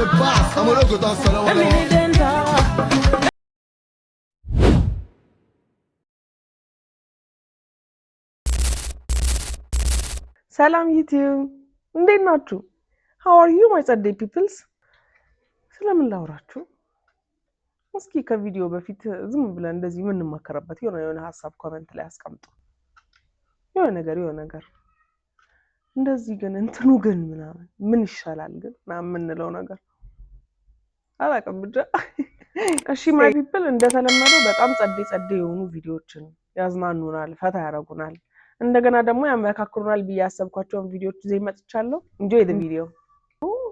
passe, amoroso danza la wala. Salam YouTube. እንዴት ናችሁ? How are you my Sunday peoples? ስለምን ላውራችሁ? እስኪ ከቪዲዮ በፊት ዝም ብለን እንደዚህ ምን እንመከረበት የሆነ ሐሳብ ኮሜንት ላይ አስቀምጡ። የሆነ ነገር እንደዚህ ግን እንትኑ ግን ምናምን ምን ይሻላል ግን ምናምን እንለው ነገር አላውቅም ብቻ። እሺ my people እንደተለመደው በጣም ጸዴ የሆኑ ቪዲዮዎችን ያዝናኑናል፣ ፈታ ያረጉናል። እንደገና ደግሞ ያመካክሩናል በያሰብኳቸው ቪዲዮዎች ዘይ መጥቻለሁ። enjoy the video።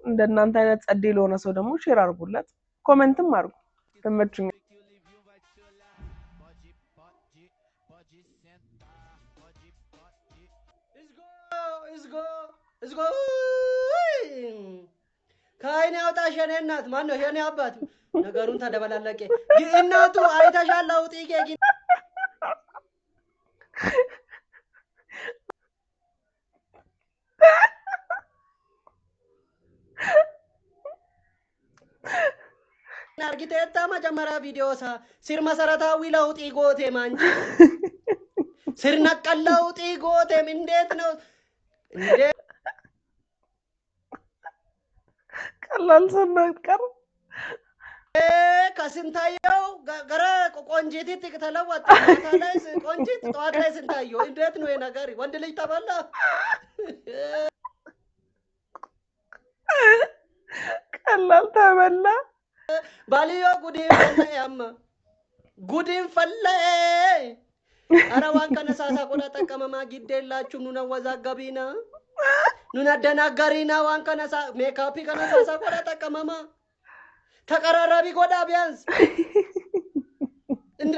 እንደናንተ አይነት ጸዴ ለሆነ ሰው ደግሞ ሼር አድርጉለት፣ ኮሜንትም አድርጉ። ተመችኝ። Let's go. ካይኔ አውጣሽ የኔ እናት ማን ነው የኔ አባት ነገሩን ተደበላለቀ እናቱ አይተሻል አውጥቄ ግን ናርጊቴታ መጀመሪያ ቪዲዮሳ ሲር መሰረታዊ ለውጥ ይጎቴ ማንጂ ሲር ነቀል ለውጥ ይጎቴ እንዴት ነው እንዴ ቀላል ሰናቀር ከስንታየው ገረ ቆንጂት ተለወጠ ታላይ ቆንጂት ጧት ላይ ስንታየው እንዴት ነው የነገር ወንድ ልጅ ተበላ ቀላል ተበላ ባሊዮ ጉዲን ፈለ አራዋን ከነሳሳ ቆዳ ተቀመማ ግዴላችሁ ኑና ወዛጋቢና ኑና ደናጋሪና ዋን ከነሳ ሜካፕ ከነሳሳ ቆዳ ተቀመማ ተቀራራቢ ቆዳ ቢያንስ እንደ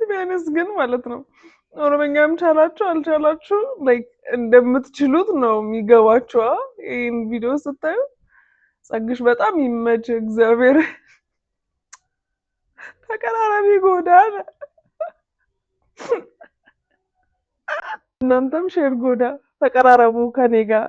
ቢያንስ ግን ማለት ነው ኦሮምኛም ቻላችሁ አልቻላችሁ ላይክ እንደምትችሉት ነው የሚገባችሁ። ይሄን ቪዲዮ ስታዩ ጸግሽ በጣም ይመች እግዚአብሔር ተቀራራቢ ጎዳና እናንተም ሼር ጎዳ ተቀራራቡ ከኔ ጋር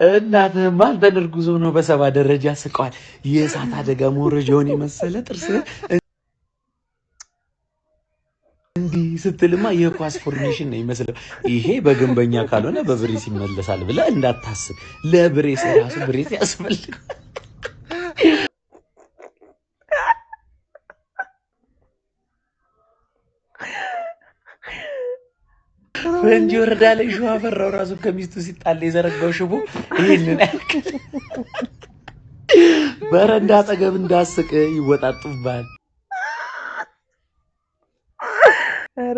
እናትህማ አንተን እርጉዝ ሆኖ በሰባ ደረጃ ስቀዋል። የእሳት አደጋ መውረጃውን የመሰለ ጥርስ እንዲህ ስትልማ የኳስ ፎርሜሽን ነው ይመስለው። ይሄ በግንበኛ ካልሆነ በብሬስ ይመለሳል ብለህ እንዳታስብ። ለብሬስ ራሱ ብሬስ ያስፈልጋል። ፈንጂ ወረዳ ላይ ሸዋ ፈራው ራሱ ከሚስቱ ሲጣል የዘረጋው ሽቦ ይሄንን ያክል በረንዳ አጠገብ እንዳስቅ ይወጣጡባል።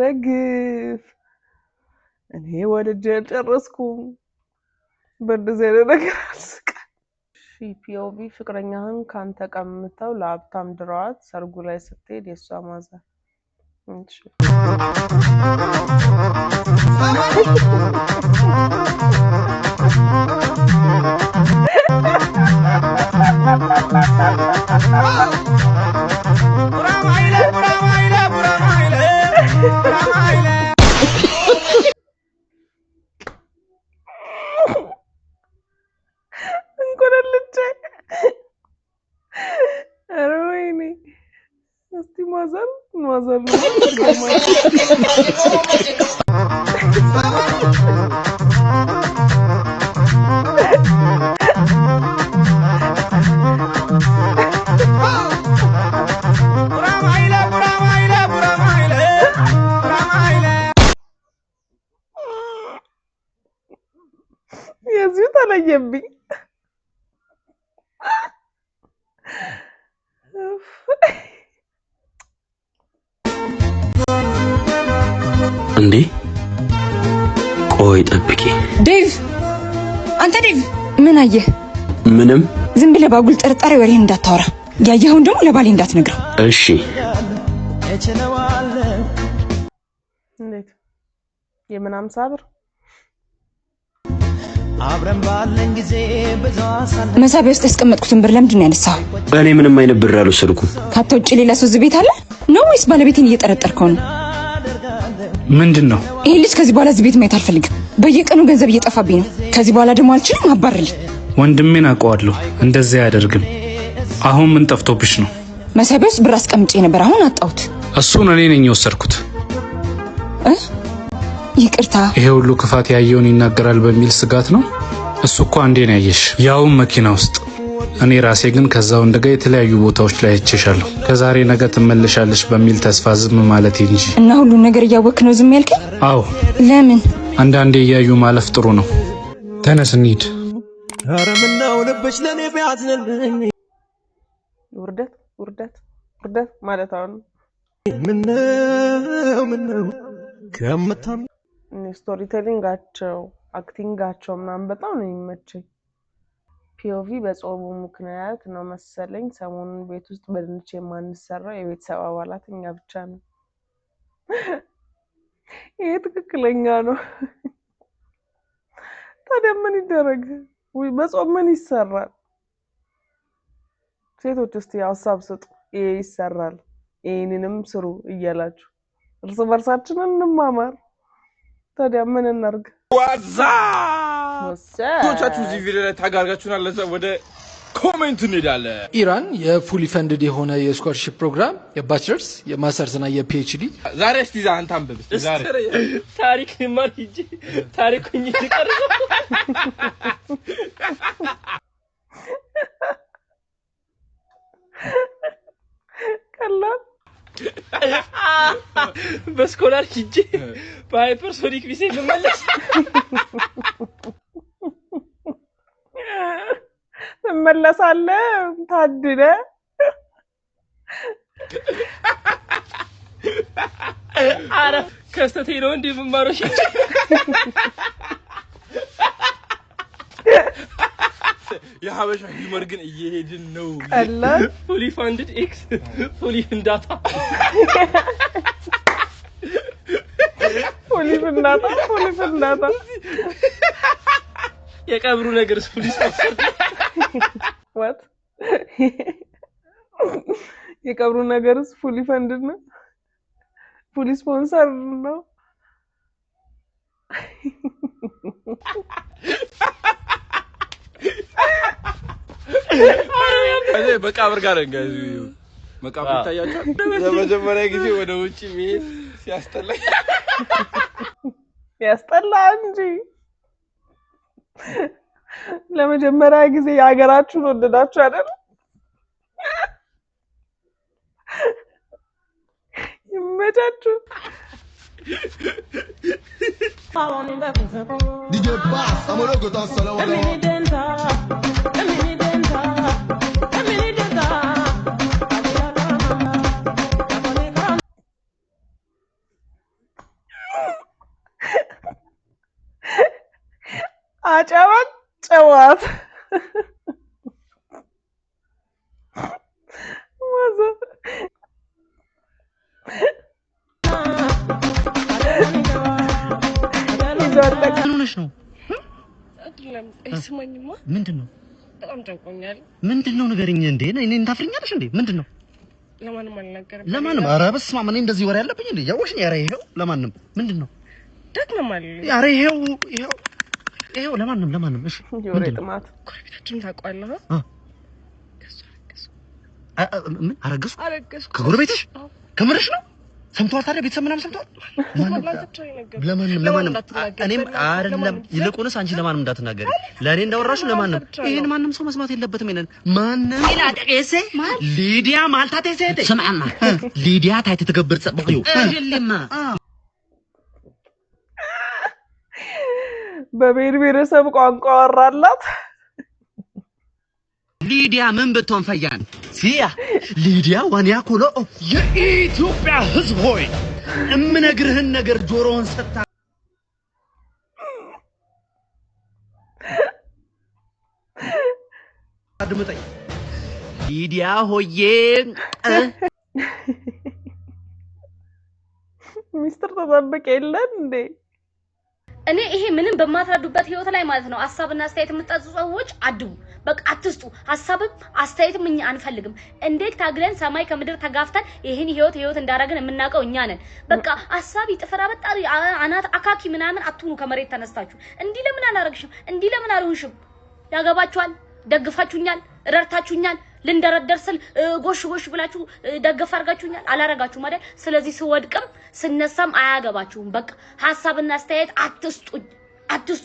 ረግፍ እኔ ወልጄ አልጨረስኩም። በእንደዚህ አይነት ነገር አልስቅም። ፒኦቪ ፍቅረኛህን ካንተ ቀምተው ለሀብታም ድረዋት ሰርጉ ላይ ስትሄድ የሷ ማዘር ማዘር የዚህ ተለየብኝ። እንዴ ቆይ ጠብቂ። ዴቭ አንተ ዴቭ ምን አየህ? ምንም። ዝም ብለህ ባጉል ጥርጣሬ ወሬን እንዳታወራ። ያየኸውን ደግሞ ለባሌ እንዳትነግረው። እሺ። እንዴት የምናም ሳብር አብረን ባለን ጊዜ በዛሳለ መሳቢያ ውስጥ ያስቀመጥኩትን ብር ለምንድን ነው ያነሳው? እኔ ምንም አይነት ብር አልወሰድኩም። ካንተ ውጪ ሌላ ሰው እዚህ ቤት አለ ነው ወይስ ባለቤቴን እየጠረጠርከው ነው? ምንድነው? ይሄ ልጅ ከዚህ በኋላ እዚህ ቤት ማየት አልፈልግም። በየቀኑ ገንዘብ እየጠፋብኝ ነው። ከዚህ በኋላ ደግሞ አልችልም። አባርልኝ። ወንድሜን አውቀዋለሁ፣ እንደዚህ አያደርግም። አሁን ምን ጠፍቶብሽ ነው? መሳቢያ ውስጥ ብር አስቀምጬ ነበር፣ አሁን አጣሁት። እሱን እኔ ነኝ የወሰድኩት። ይቅርታ። ይሄ ሁሉ ክፋት ያየውን ይናገራል በሚል ስጋት ነው። እሱ እኮ አንዴ ነው ያየሽ፣ ያውም መኪና ውስጥ። እኔ ራሴ ግን ከዛው እንደጋ የተለያዩ ቦታዎች ላይ አይቼሻለሁ። ከዛሬ ነገ ትመለሻለሽ በሚል ተስፋ ዝም ማለት እንጂ። እና ሁሉ ነገር እያወክ ነው ዝም ያልከኝ? አዎ። ለምን? አንዳንዴ እያዩ ማለፍ ጥሩ ነው። ተነስ እንሂድ። ኧረ ምነው ልብሽ ለኔ ቢያዝንልኝ ውርደት ውርደት ውርደት ማለት አሁን ምነው ከመታም ስቶሪ ቴሊንጋቸው አክቲንጋቸው ምናምን በጣም ነው የሚመቸኝ። ፒኦቪ በጾሙ ምክንያት ነው መሰለኝ ሰሞኑን ቤት ውስጥ በድንች የማንሰራው የቤተሰብ አባላት እኛ ብቻ ነው። ይሄ ትክክለኛ ነው። ታዲያ ምን ይደረግ? ወይ በጾም ምን ይሰራል? ሴቶች እስቲ ሀሳብ ስጡ። ይሄ ይሰራል ይሄንንም ስሩ እያላችሁ እርስ በርሳችን እንማማር። ታዲያ ምን እናርግ? ቶቻችሁ እዚህ ቪዲዮ ላይ ታጋርጋችሁናል። ለዛ ወደ ኮሜንት እንሄዳለን። ኢራን የፉሊ ፈንድድ የሆነ የስኮላርሺፕ ፕሮግራም የባችለርስ የማስተርስ እና የፒኤችዲ ዛሬ እስቲ አንተ አንብብ። እስቲ ዛሬ ታሪክ ማር ሂጂ ታሪኩኝ ይቀርብ ቀላል በስኮላር ሂጂ በሃይፐርሶኒክ ቪሴ ልመለስ ትመለሳለህ ታድለ አረ ከስተቴ ነው እንዴ መማሮሽ የሀበሻ ሂመር ግን እየሄድን ነው። ቀላል ፉሊ ፋንድድ ኤክስ ፉሊ ፍንዳታ ፉሊ ፍንዳታ የቀብሩ ነገር ፉሊ ስፖንሰር what የቀብሩ ነገርስ ፉሊ ፈንድድ ነው። ፉሊ ስፖንሰር ነው። አይ መቃብር ጋር እንጋዚ መቃብር ታያቻል። ለመጀመሪያ ጊዜ ወደ ውጪ መሄድ ሲያስጠላኝ ያስጠላ እንጂ ለመጀመሪያ ጊዜ ያገራችሁን ወደዳችሁ አይደል? ይመቻችሁ። DJ Bass amorogo to solo wala አጨዋት ማዘ ሆነሽ ነው? አይደለም አይስማኝማ። ምንድነው? በጣም ጨንቆኛል። ምንድነው ንገሪኝ እንዴ? እኔን ታፍሪኛለሽ እንዴ? ምንድነው? ለማንም አልናገርም። ለማንም? ኧረ በስመ አብ፣ እኔ እንደዚህ ወሬ ያለብኝ እንዴ? ያወሽኝ? ኧረ ይሄው ለማንም። ምንድነው? ደግመማል። ኧረ ይሄው ለማንም። እሺ የወሬ ጥማት ጎረቤታችን ታውቀዋለህ? ምን አረገዝኩ? ከጎረቤትሽ? ከምርሽ ነው? ሰምቷል? ታዲያ ቤተሰብ ምናምን ሰምቷል? ለማንም እኔም አይደለም። ይልቁንስ አንቺ ለማንም እንዳትናገሪ። ለእኔ እንዳወራሽ ለማንም። ይሄን ማንም ሰው መስማት የለበትም። ይሄንን ማንም ኢላደቀሴ ሊዲያ ማልታቴ ሴት ሰማና ሊዲያ ታይተ ተገብር ጸብቂው እልማ በብሔር ብሔረሰብ ቋንቋ ወራላት። ሊዲያ ምን ብትሆን ፈያን ሲያ ሊዲያ ዋንያ ኮሎ የኢትዮጵያ ሕዝብ ሆይ እምነግርህን ነገር ጆሮውን ሰጣ አድምጠኝ። ሊዲያ ሆዬ ሚስጥር ተጠብቅ የለን እንዴ? እኔ ይሄ ምንም በማትረዱበት ህይወት ላይ ማለት ነው ሐሳብና አስተያየት የምትጠጡ ሰዎች አድቡ። በቃ አትስጡ። ሐሳብም አስተያየትም እኛ አንፈልግም። እንዴት ታግለን ሰማይ ከምድር ተጋፍተን ይሄን ህይወት እንዳረግን የምናውቀው እኛ ነን። በቃ ሐሳብ ይጥፈራ በጣሪ አናት አካኪ ምናምን አትሁኑ። ከመሬት ተነስታችሁ እንዲህ ለምን አላረግሽም? እንዲህ ለምን አልሆንሽም? ያገባችኋል። ደግፋችሁኛል፣ ረርታችሁኛል። ልንደረደር ስል ጎሽ ብላችሁ ደገፍ አርጋችሁኛል። አላረጋችሁም አይደል? ስለዚህ ስወድቅም ስነሳም አያገባችሁም። በቃ ሐሳብና አስተያየት አትስጡ።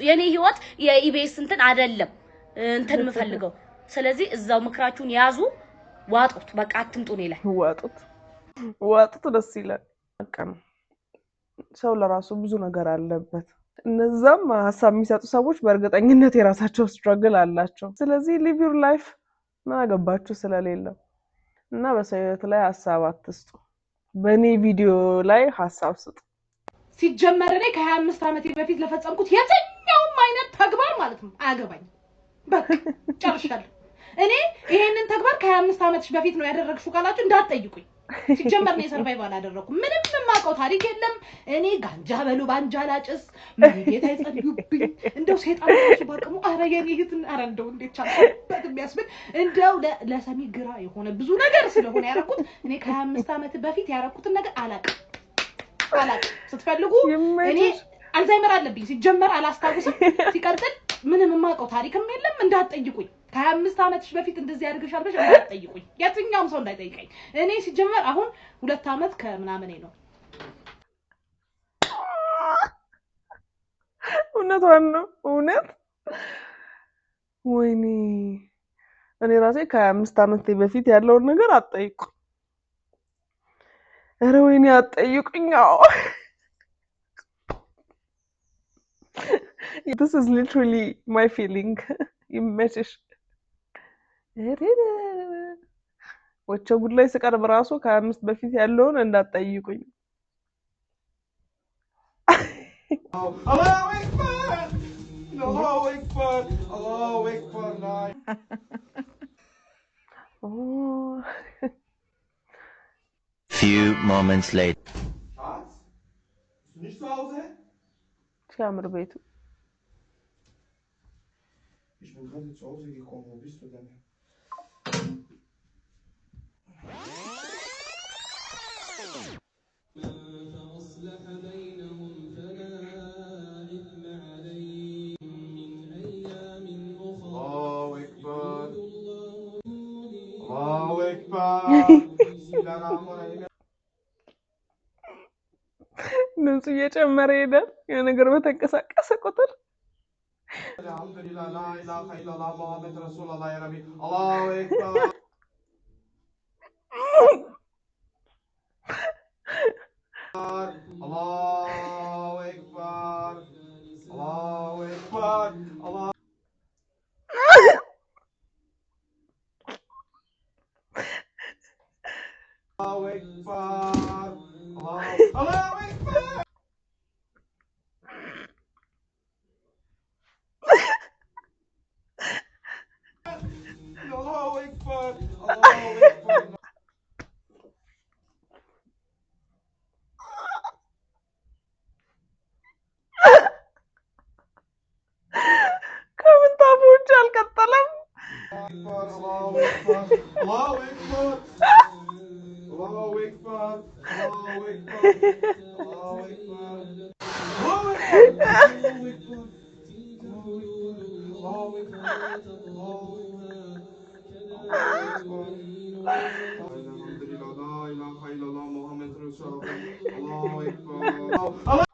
የኔ ህይወት የኢቢኤስ እንትን አይደለም እንትን የምፈልገው። ስለዚህ እዛው ምክራችሁን ያዙ፣ ዋጡት። በቃ አትምጡ እኔ ላይ ዋጡት። ደስ ይላል። በቃ ሰው ለራሱ ብዙ ነገር አለበት። እነዛም ሐሳብ የሚሰጡ ሰዎች በእርግጠኝነት የራሳቸው ስትራግል አላቸው። ስለዚህ ሊቭ ዩር ላይፍ ምን አገባችሁ ስለሌለው እና በሰው ህይወት ላይ ሐሳብ አትስጡ። በኔ ቪዲዮ ላይ ሐሳብ ስጡ። ሲጀመር እኔ ከ25 ዓመት በፊት ለፈጸምኩት የትኛውም አይነት ተግባር ማለት ነው አያገባኝም። በቃ ጨርሻለሁ። እኔ ይሄንን ተግባር ከ25 ዓመትሽ በፊት ነው ያደረግሽው ካላችሁ እንዳትጠይቁኝ። ሲጀመር ነው ሰርቫይቫል አደረኩ። ምንም የማውቀው ታሪክ የለም። እኔ ጋንጃ በሉ ባንጃ ላጭስ መሪጌታ ይጸልዩብኝ እንደው ሰይጣን ራሱ ባቀሙ አረ የኔ እህትን አረ እንደው እንዴት ቻልኩበት የሚያስብል እንደው ለሰሚ ግራ የሆነ ብዙ ነገር ስለሆነ ያረኩት እኔ ከ25 ዓመት በፊት ያረኩትን ነገር አላውቅም። ስትፈልጉ እኔ አልዛይመር አለብኝ። ሲጀመር አላስታውስም። ሲቀጥል ምንም የማውቀው ታሪክም የለም። እንዳትጠይቁኝ። ከ25 ዓመትሽ በፊት እንደዚህ ያድርግሻል ብለሽ እንዳትጠይቁኝ። የትኛውም ሰው እንዳይጠይቀኝ። እኔ ሲጀመር አሁን 2 ዓመት ከምናምን ነው። እውነቷን ነው። እውነት ወይኔ እኔ ራሴ ከ25 ዓመት በፊት ያለውን ነገር አትጠይቁ። ኧረ ወይኔ አትጠይቁኝ። This is literally my feeling. ይመችሽ። ወቸ ጉድ ላይ ስቀርብ ራሱ ከ25 በፊት ያለውን እንዳትጠይቁኝ። Few moments later. ሲያምር ቤቱ። Ich bin gerade zu Hause gekommen. Wo bist du denn? Allahu Ekber. Allahu Ekber. Bismillahirrahmanirrahim. ድምፁ እየጨመረ ሄዳል። የነገር በተንቀሳቀሰ ቁጥር Alhamdulillah, la ilaha illallah, Muhammed Rasulullah ya Rabbi. Allahu Ekber. Allahu Ekber. Allahu Ekber. Allahu Ekber. Allahu Ekber. Allahu Ekber. Allahu Ekber. ከምን ታቦች አልቀጠለም። Allahu Ekber. Allahu Ekber. Allahu Ekber. Allahu Ekber. Allahu Ekber. Allahu Ekber. Allahu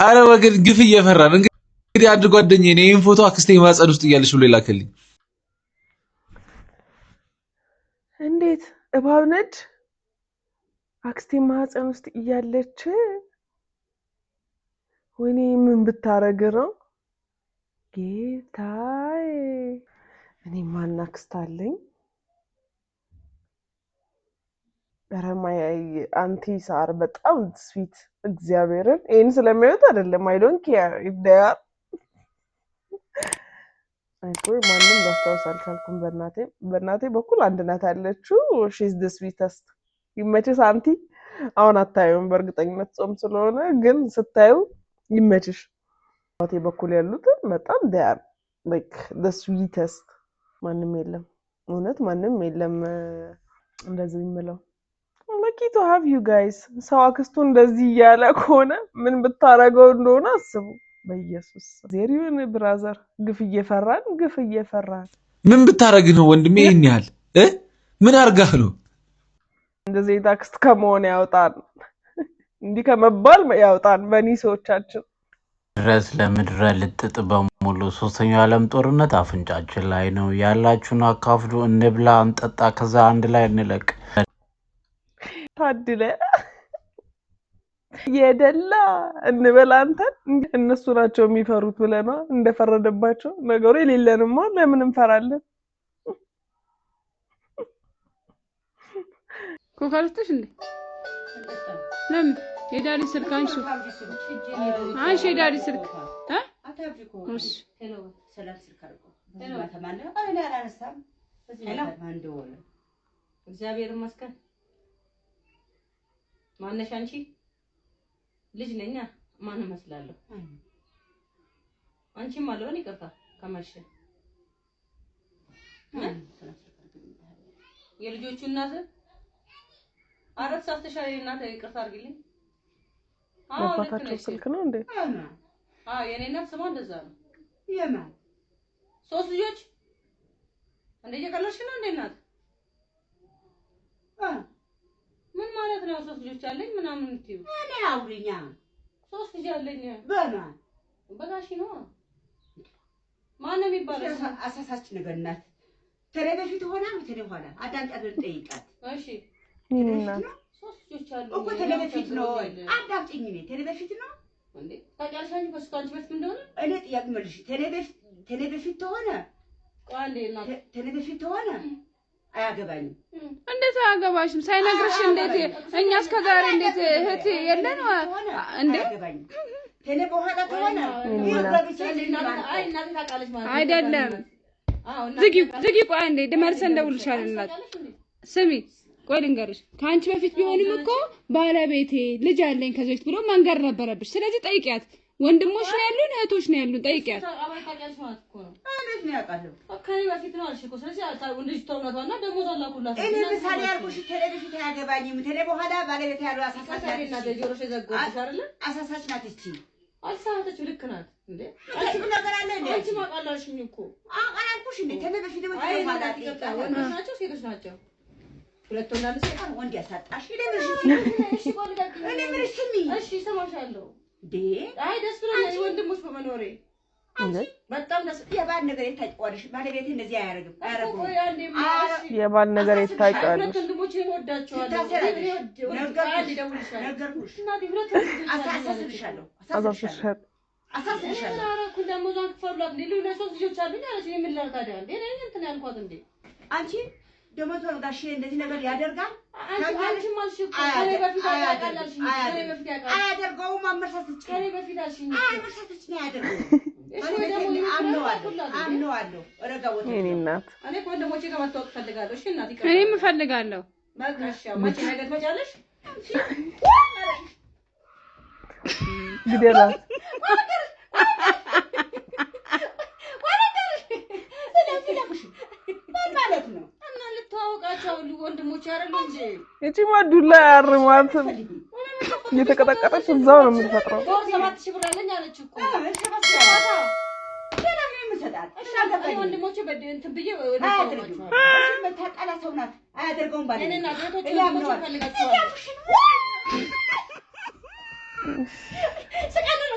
አረ ወገን ግፍ እየፈራን እንግዲህ አንድ ጓደኛዬ ነው ይሄን ፎቶ አክስቴ ማጸድ ውስጥ እያለች ብሎ ይላከልኝ። እንዴት እባብ ነች አክስቴ ማህፀን ውስጥ እያለች? ወይኔ ምን ብታረግ ነው ጌታዬ? እኔ ማን አክስት አለኝ? ረማይ አንቲ ሳር በጣም ስዊት እግዚአብሔርን ይሄን ስለሚያዩት አይደለም። አይ ዶንት ኬር ኢፍ ዴይ አር አይቆይ ማንንም ባስታውስ አልቻልኩም። በእናቴ በኩል አንድ ናት አለችው። ሺ ኢዝ ዘ ስዊተስት። ይመችሽ አንቲ። አሁን አታዩም በእርግጠኝነት ጾም ስለሆነ ግን ስታዩ ይመችሽ ባቴ በኩል ያሉት በጣም ዳር like the sweetest ማንም የለም እውነት ማንም የለም እንደዚህ የሚለው lucky to have you guys ሰው አክስቱ እንደዚህ ያለ ከሆነ ምን ብታረገው እንደሆነ አስቡ በኢየሱስ ዜሪውን ብራዘር ግፍ እየፈራን ምን ብታረግ ነው ወንድሜ ይሄን ያህል ምን አርጋህ ነው እንደዚህ ታክስት ከመሆን ያውጣን እንዲህ ከመባል ያውጣን በኒሶቻችን ድረስ ለምድረ ልጥጥ በሙሉ ሶስተኛው ዓለም ጦርነት አፍንጫችን ላይ ነው ያላችሁን አካፍሉ እንብላ እንጠጣ ከዛ አንድ ላይ እንለቅ ታድለ የደላ እንበላንተ እነሱ ናቸው የሚፈሩት ብለና እንደፈረደባቸው ነገሩ የሌለንማ ለምን እንፈራለን ኮካልተሽ እንዴ ለምን የዳሪ ስልክ አንሺ የዳሪ ስልክ አታብሪኮ እሺ ሄሎ ሰላም ስልክ አርቆ ሄሎ ተማለ አይ ላይ አላነሳም በዚህ ላይ ማን ደወለ እግዚአብሔር ይመስገን ማነሽ አንቺ ልጅ ነኛ ማን መስላለሁ አንቺ ማለውን ይቅርታ ከመሸ የልጆቹ እናት አራት ሳስተሻሪ እናት ይቅርታ አርግልኝ አባታቸው ስልክ ነው እንዴ የኔ እናት ስሟ እንደዛ ነው የማን ሶስት ልጆች እንዴ የቀለሽ ነው እንዴ እናት ምን ማለት ነው ሶስት ልጆች አለኝ ምናምን እንትዩ እኔ አውሪኛ ሶስት ልጅ አለኝ በማን በጋሽ ነው ማን ነው የሚባለው አሳሳች ነገር እናት ተሬ በፊት ሆና ተሬ ኋላ አዳምጣለን ጠይቃት እሺ እናት ሶስት ልጆች አሉ እኮ ተሬ በፊት ነው አዳምጪኝ ነኝ ተሬ በፊት ነው እንዴ ታውቂያለሽ በስቷንች በፊት እንደሆነ እኔ ጥያቄ መልሽ ተሬ በፊት ሆነ ቃሌ እናት ተሬ በፊት ሆነ አያገባኝም እንዴት አያገባሽም ሳይነግርሽ እንዴት እኛ እስከ ዛሬ እንዴት እህት የለን እንዴ ተኔ በኋላ ተሆነ አይደለም ዝጊ ቆይ እንዴ ደመርሰን ደውልሻለሁ ስሚ ቆይ ልንገርሽ ካንቺ በፊት ቢሆንም እኮ ባለቤቴ ልጅ አለኝ ከዚህ በፊት ብሎ መንገር ነበረብሽ ስለዚህ ጠይቂያት ወንድሞች ነው ያሉን እህቶች ነው ያሉን ጠይቂያት አባታቂያልሽ ማለት እኮ ነው እንዴት ነው ያውቃለሁ ከኔ በፊት ነው አልሽ እኮ ስለዚህ አልታው እንደዚህ ተውናቷና ደሞ ዛላኩላት እኔ ምሳሌ ያልኩሽ ተለበፊት ያገባኝም ተለ በኋላ ባለቤት ያለው አሳሳች ናት ጆሮሽ ዘጎብሽ አይደል አሳሳች ናት እቺ አልሳተች ልክ ናት እንዴ አንቺ ምን ነገር አለ እንዴ አንቺ ማቃላሽኝ እኮ አቃላልኩሽ እንዴ ተለበፊት ነው ተባላ ወንዶች ናቸው ሴቶች ናቸው ሁለት ወንድ ሰይጣን ወንድ ያሳጣሽ እሺ ቆልጋት እሺ ሰማሻለሁ ዴ አይ ደስ ብሎኛል ወንድሞች በመኖሬ በጣም ደስ የባል ነገር የታውቂዋለሽ ባለቤቴ እንደዚህ አያረግም የባል ነገር የታውቂዋለሽ ወንድሞቼ ወዳቸዋለሁ ነገርኩሽ እናቴ ሁለት አሳስብሻለሁ ደግሞ ዛን ክፈሉላት እንዴ ሌላ ሶስት ልጆች አሉኝ አለች ምን ላድርግ ታዲያ እንዴ እኔ እንትን ያልኳት እንዴ አንቺ ደግሞ ተወጋሽ እንደዚህ ነገር ያደርጋል አንቺ ማልሽ እኮ ከኔ በፊት ያቃላልሽ ከኔ በፊት ያቃላልሽ አያደርገውም አመርሳትች ከኔ በፊት አልሽኝ አመርሳትች ነው ያደርገው እሺ ደግሞ አምነዋለሁ ረጋው እኔ እናት እኔ ወንድሞቼ ጋር መታወቅ ፈልጋለሁ እሺ እናት ይቀር እኔም ፈልጋለሁ ማግነሻ ማቼ ነገር ትመጫለሽ ግዴላ ማለት ነው እና ልታወቃቸው ወንድሞች አይደል እንጂ እቺ ማዱላ ያርማት እየተቀጠቀጠች እዛው ነው የምትፈጥረው 7000 ብር አለኝ አለች እኮ ወንድሞቼ በደንት ብዬ ወንድሞቼ መታቀላ ሰው ናት አያደርገውም ባለ እኔና ቤቶች ወንድሞቼ ፈልጋቸዋል ስቀልሉ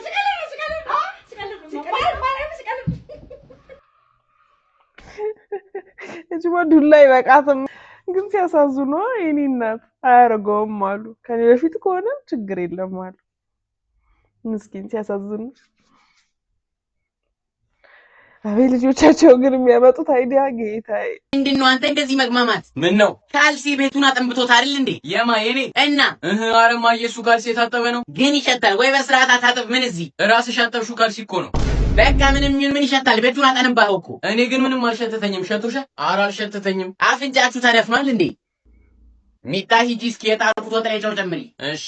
እጅማ ዱላ ይበቃትም ግን ሲያሳዝኑ የኔ እናት አያረገውም አሉ ከኔ በፊት ከሆነ ችግር የለም አሉ ምስኪን ሲያሳዝኑ አቤት ልጆቻቸው ግን የሚያመጡት አይዲያ ጌታዬ ምንድነው አንተ እንደዚህ መግማማት ምን ነው ካልሲ ቤቱን አጥንብቶት አይደል እንዴ የማ የኔ እና አረማ ኢየሱ ካልሲ የታጠበ ነው ግን ይሸታል ወይ በስርዓት አታጥብ ምን እዚህ ራስሽ ያጠብሽው ካልሲ እኮ ነው በቃ ምን ይሸታል ቤቱን አጠንባው እኮ እኔ ግን ምንም አልሸተተኝም ሸቶሻ ኧረ አልሸተተኝም አፍንጫችሁ ተደፍኗል እንዴ ሚጣ ሂጂ እስኪ የጣልኩት ወጥ ላይ ጨው ጨምሪ። እሺ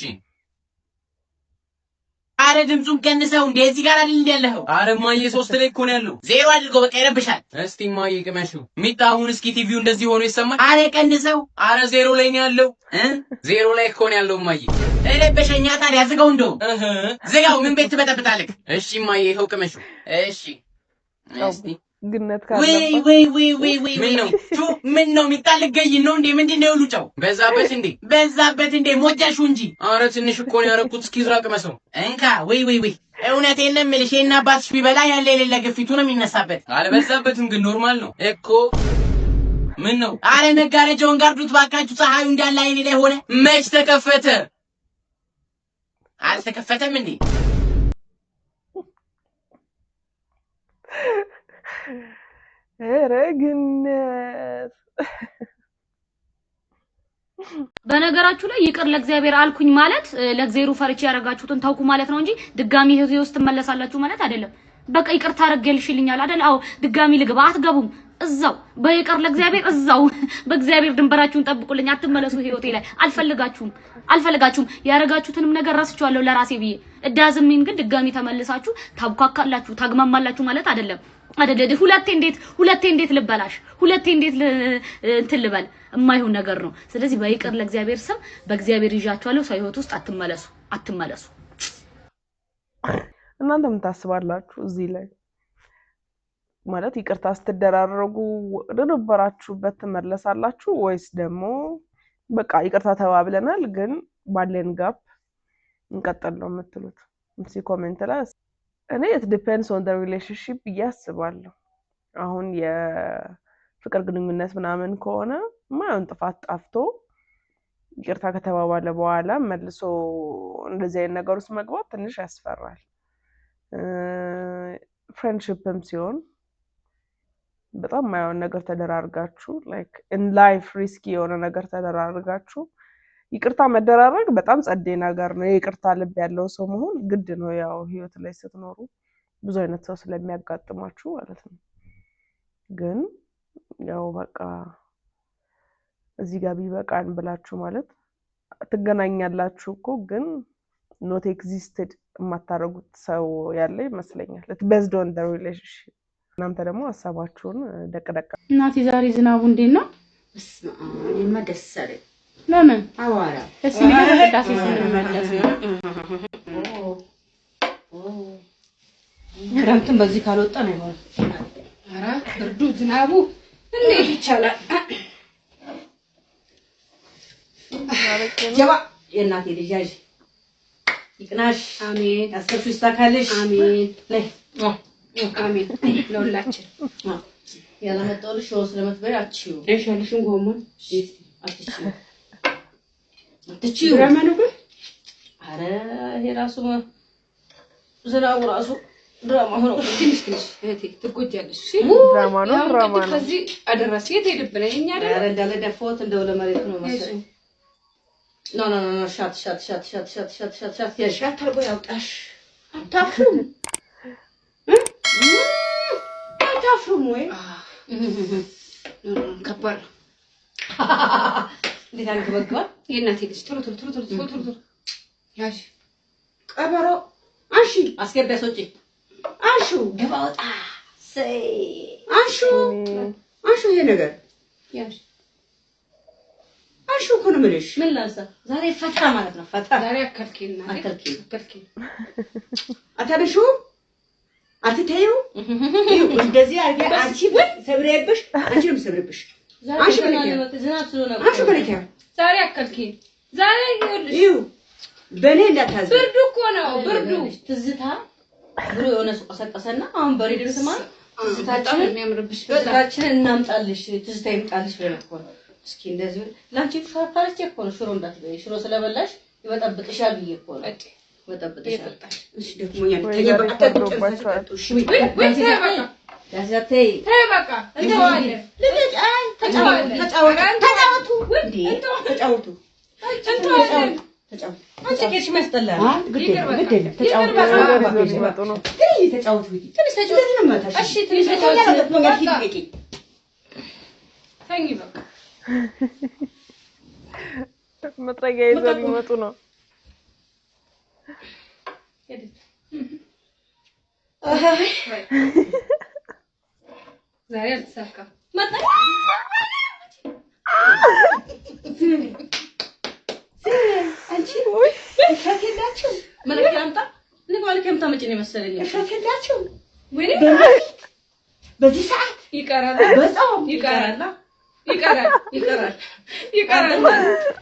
አረ ድምፁን ቀንሰው እንደዚህ ጋር አይደል ያለኸው? አረ ማዬ 3 ላይ እኮ ነው ያለው። 0 አድርገው በቃ ይረብሻል። እስቲ ማዬ ቅመሽው። ሚጣ አሁን እስኪ ቲቪው እንደዚህ ሆኖ ይሰማል? አረ ቀንሰው። አረ 0 ላይ ነው ያለው። 0 ላይ እኮ ነው ያለው ማዬ። ረበሸኛ ታዲያ ዝጋው እንደው። ዝጋው ምን ቤት ትበጠብጣለህ? እሺ ማዬ ይኸው ቅመሽው። እሺ እስቲ ግነት ወይ ምን ነው ሚጣል ገይ ነው እንዴ? ምንድነው የሉጫው? በዛበት እንዴ ሞጃሹ እንጂ። አረ ትንሽ እኮ ነው ያረኩት። እስኪ ዝራቅ መስለው እንካ። ወይ እውነቴን ነው የምልሽ፣ እና አባትሽ ቢበላ ያለ የሌለ ግፊቱ ነው የሚነሳበት። አልበዛበትም ግን ኖርማል ነው እኮ። ምን ነው? አረ መጋረጃውን ጋርዱት ባካችሁ፣ ፀሐዩ እንዳለ አይኔ ላይ ሆነ። መች ተከፈተ? አልተከፈተም እንዴ? ረግነት በነገራችሁ ላይ ይቅር ለእግዚአብሔር አልኩኝ ማለት ለእግዚአብሔሩ ፈርቼ ያረጋችሁትን ታውቁ ማለት ነው እንጂ ድጋሚ ህይወት ውስጥ ተመለሳላችሁ ማለት አይደለም። በቃ ይቅር ታረገልሽልኛል አይደል? አዎ ድጋሚ ልግባ። አትገቡም። እዛው በይቅር ለእግዚአብሔር እዛው በእግዚአብሔር ድንበራችሁን ጠብቁልኝ። አትመለሱ ህይወቴ ላይ አልፈልጋችሁም። ያረጋችሁትንም ነገር ረስቻለሁ ለራሴ ብዬ እዳዝሚን ግን ድጋሚ ተመልሳችሁ ታብኳካላችሁ ታግማማላችሁ ማለት አይደለም። ሁለቴ እንዴት ልበላሽ? ሁለቴ እንዴት እንትን ልበል? የማይሆን ነገር ነው። ስለዚህ በይቅር ለእግዚአብሔር ስም በእግዚአብሔር ይዣችኋለሁ። ሰው ህይወት ውስጥ አትመለሱ። እናንተ ምን ታስባላችሁ እዚህ ላይ? ማለት ይቅርታ ስትደራረጉ ወደነበራችሁበት ትመለሳላችሁ ወይስ ደግሞ በቃ ይቅርታ ተባብለናል ግን ባለን ጋፕ እንቀጥል ነው የምትሉት? እስኪ ኮሜንት ላይ እኔ it depends on the relationship ያስባለሁ። አሁን የፍቅር ግንኙነት ምናምን ከሆነ ማየውን ጥፋት ጣፍቶ ይቅርታ ከተባባለ በኋላ መልሶ እንደዚህ አይነት ነገር ውስጥ መግባት ትንሽ ያስፈራል። ፍሬንድሺፕም ሲሆን በጣም ማየውን ነገር ተደራርጋችሁ like in life risky የሆነ ነገር ተደራርጋችሁ ይቅርታ መደራረግ በጣም ጸዴ ነገር ነው። ይቅርታ ልብ ያለው ሰው መሆን ግድ ነው። ያው ህይወት ላይ ስትኖሩ ብዙ አይነት ሰው ስለሚያጋጥማችሁ ማለት ነው። ግን ያው በቃ እዚህ ጋር ቢበቃን ብላችሁ ማለት ትገናኛላችሁ እኮ ግን not existed የማታረጉት ሰው ያለ ይመስለኛል። it based on the relationship። እናንተ ደግሞ ሐሳባችሁን ደቅደቅ። እናቴ ዛሬ ዝናቡ እንዴት ነው? እኔማ ደስ አለኝ። ለምን? አዋራ እሺ ነገር ተዳስ ስንመለስ ክረምትን በዚህ ካልወጣ ነው ይሆን? ኧረ ብርዱ ዝናቡ እንዴት ይቻላል? ጀባ የእናቴ ልጅ ያዥ ይቅናሽ። አሜን። ያሰብሽው ይሳካልሽ። አሜን። ነይ አሜን ለሁላችን። ያለመጣልሽ ወስ ለመትበይ አትችይው። እሺ አልሽን ጎመን አትችይው። ረመኑ ግን አረ ይሄ ራሱ ዝናቡ ራሱ ድራማ ሆኖ ትንሽ እህቴ ትጎጃለሽ። ድራማ ነው። ከዚህ አደረስ የት ሄድብን እኛ አይደል? አረ እንዳለ ደፎት እንደው ለመሬት ነው መሰለኝ። ኖ ሻት አርጎ ያውጣሽ። አታፍሩም? አታፍሩም ወይ? ከባድ ነው። እንዴት አንገበግባል? የእናቴ ልጅ ቶሎ ያዥ ቀበሮ አንሺ አስገቢያ ሶጪ አንሹ ገባ ወጣ ሰይ አንሹ ይሄ ነገር ያዥ አንሹ እኮ ነው የምልሽ። ምን ላንሳ ዛሬ ፈታ ማለት ነው። ፈታ ዛሬ አከልኪና አታበሹ አትተዩ እንደዚህ አርገ አንቺ ሰብሬብሽ አንቺም ሰብሬብሽ አንቺ በለኪያ ዛሬ አከልኪ ዛሬ ይኸውልሽ በኔ እንዳታዝ ብርዱ እኮ ነው ብርዱ ትዝታ ብሩ የሆነ ሱቅ ቀሰቀሰና አሁን በሬዲዮ ስማ ትዝታችን የሚያምርብሽ ትዝታችን እናምጣልሽ ትዝታ ይምጣልሽ በለኮ እስኪ እንደዚህ ላንቺ ፋፋለች እኮ ነው። ሽሮ እንዳትበይ ሽሮ ስለበላሽ ይበጠብጥሻል ብዬ እኮ ነው ይበጠብጥሻል። እሺ ደግሞኛል ተጀበቀ እሺ ወይ ያዛተይ በቃ እንተዋለን ተጫወቱ እንዴ ተጫወቱ እንተዋለን አንቺ ከሽ መስጠላ ግድ ተጫወቱ ነው ተጫወቱ ትንሽ ተጫወቱ ነው ማታሽ እሺ ትንሽ ተጫወቱ ነው ተኝ በቃ መጥረጊያ ይዘው ሊመጡ ነው። ዛሬ አልተሳካም። አንቺ እሸትላችሁ መለኪያ አምጣ ለማለኪያ አምጣ መጪ ነው መሰለኝ። እሸትላችሁ ወይኔ በዚህ ሰዓት ይቀራል። በጾም ይቀራል።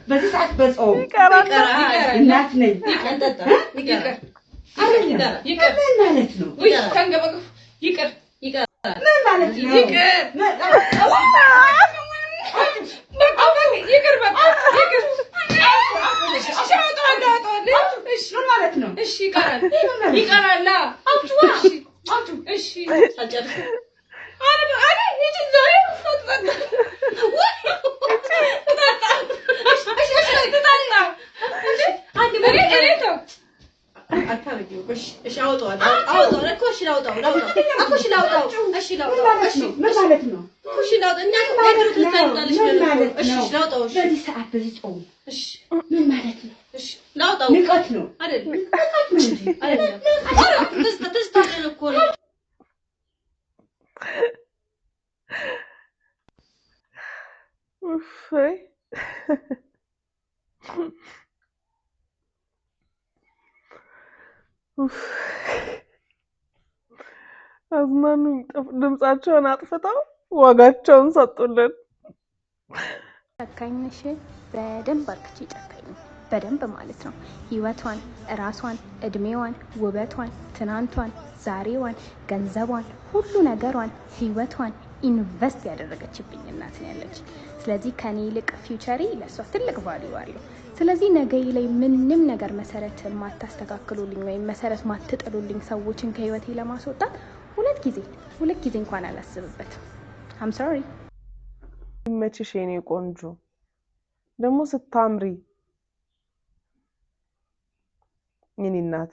በዚህ ሰዓት በጾም ይቀራል። እናት ነኝ አንጠጣ ይቀራል። ይቀር ምን ማለት ነው? ወይ ተንገበገብ ይቀር ምን ማለት ነው? ይቀር ይቀር እሺ ማለት ነው። እሺ ይቀራል ይቀራል። አውጡዋ አውጡ እሺ አጨርሽ አረ ይቺ ዛሬ አንድ በሬቶ አታረጊው እሺ አውጣው እኮ እሺ ላውጣው እሺ ላውጣው እሺ ምን ማለት ነው? እሺ ላውጣው እኛ ከቤተሩ ተጣልታለሽ እሺ ላውጣው በዚህ ሰዓት በዚህ ጾም እሺ ምን ማለት ነው? እሺ ላውጣው ንቀት ነው አይደል? ንቀት ነው እንጂ አይደል? ተስተስተስተን እኮ ነው ኡፍ አዝናኑኝ። ድምጻቸውን አጥፍተው ዋጋቸውን ሰጡልን። ጨካኝ ነሽ። በደንብ አርክቼ ጨካኝ ነው። በደንብ ማለት ነው። ህይወቷን፣ ራሷን፣ እድሜዋን፣ ውበቷን፣ ትናንቷን፣ ዛሬዋን፣ ገንዘቧን፣ ሁሉ ነገሯን፣ ህይወቷን ኢንቨስት ያደረገችብኝ እናት ነው ያለች። ስለዚህ ከኔ ይልቅ ፊውቸሪ ለሷ ትልቅ ቫልዩ አለው። ስለዚህ ነገ ላይ ምንም ነገር መሰረት ማታስተካክሉልኝ ወይም መሰረት ማትጥሉልኝ ሰዎችን ከህይወቴ ለማስወጣት ሁለት ጊዜ እንኳን አላስብበትም። አም ሶሪ። ይመችሽ የኔ ቆንጆ፣ ደግሞ ስታምሪ የኔ እናት።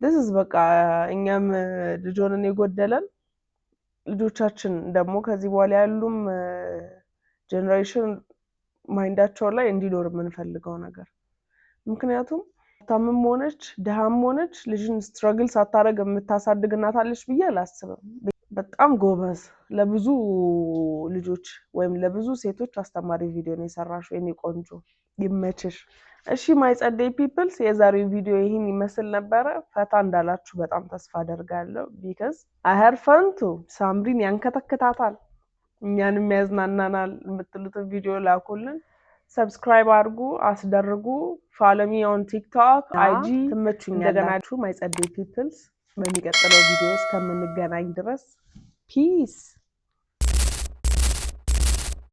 this is በቃ እኛም ልጆንን የጎደለን ልጆቻችን ደግሞ ከዚህ በኋላ ያሉም ጀነሬሽን ማይንዳቸው ላይ እንዲኖር የምንፈልገው ነገር። ምክንያቱም ታምም ሆነች ደሃም ሆነች ልጅን ስትራግል ሳታረግ የምታሳድግ እናት አለች ብዬ አላስብም። በጣም ጎበዝ፣ ለብዙ ልጆች ወይም ለብዙ ሴቶች አስተማሪ ቪዲዮ ነው የሰራሽው የኔ ቆንጆ፣ ይመችሽ። እሺ ማይ ጸደይ ፒፕልስ፣ የዛሬው ቪዲዮ ይህን ይመስል ነበረ። ፈታ እንዳላችሁ በጣም ተስፋ አደርጋለሁ። ቢካዝ አይ ሃድ ፈን ቱ ሳምሪን ያንከተክታታል እኛንም ያዝናናናል የምትሉትን ቪዲዮ ላኩልን። ሰብስክራይብ አድርጉ፣ አስደርጉ። ፎሎ ሚ ኦን ቲክቶክ አይጂ። ትመቹኛላችሁ ማይ ጸደይ ፒፕልስ። በሚቀጥለው ቪዲዮ እስከምንገናኝ ድረስ ፒስ።